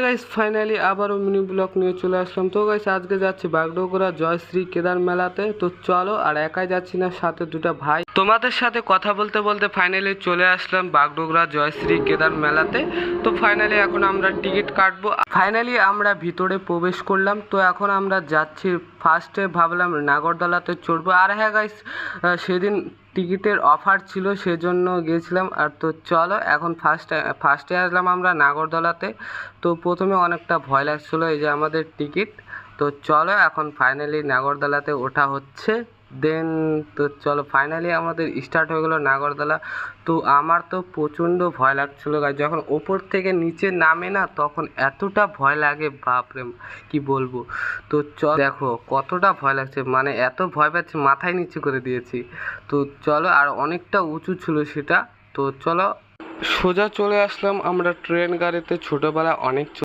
Guys finally আবারও mini blog নিয়ে চলে আসলাম। তো গাইস আজকে যাচ্ছি বাগডোগরা জয়শ্রী কেদার মেলাতে। তো চলো, আর একাই যাচ্ছি না, সাথে দুটো ভাই। তোমাদের সাথে কথা বলতে বলতে ফাইনালি চলে আসলাম বাগডোগরা জয়শ্রী কেদার মেলাতে। তো ফাইনালি এখন আমরা টিকিট কাটবো। ফাইনালি আমরা ভিতরে প্রবেশ করলাম। তো এখন আমরা যাচ্ছি, ফার্স্টে ভাবলাম নাগরদোলাতে চড়বো। আর হ্যাঁ গাইস, সেদিন টিকিটের অফার ছিল সেজন্য গিয়েছিলাম। আর তো চলো, এখন ফার্স্টে আসলাম আমরা নাগরদোলাতে। তো প্রথমে অনেকটা ভয় লাগছিলো, এই যে আমাদের টিকিট। তো চলো, এখন ফাইনালি নাগরদোলাতে ওঠা হচ্ছে। দেন তো চলো, ফাইনালি আমাদের স্টার্ট হয়ে গেলো নাগরদোলা। তো আমার তো প্রচণ্ড ভয় লাগছিলো গাইস, যখন ওপর থেকে নিচে নামে না তখন এতটা ভয় লাগে, বাপরে কি বলবো। তো দেখো কতটা ভয় লাগছে, মানে এত ভয় পাচ্ছি মাথায় নিচু করে দিয়েছি। তো চলো, আর অনেকটা উঁচু ছিল সেটা। তো চলো, সোজা চলে আসলাম আমরা ট্রেন গাড়িতে। ছোটোবেলায় অনেক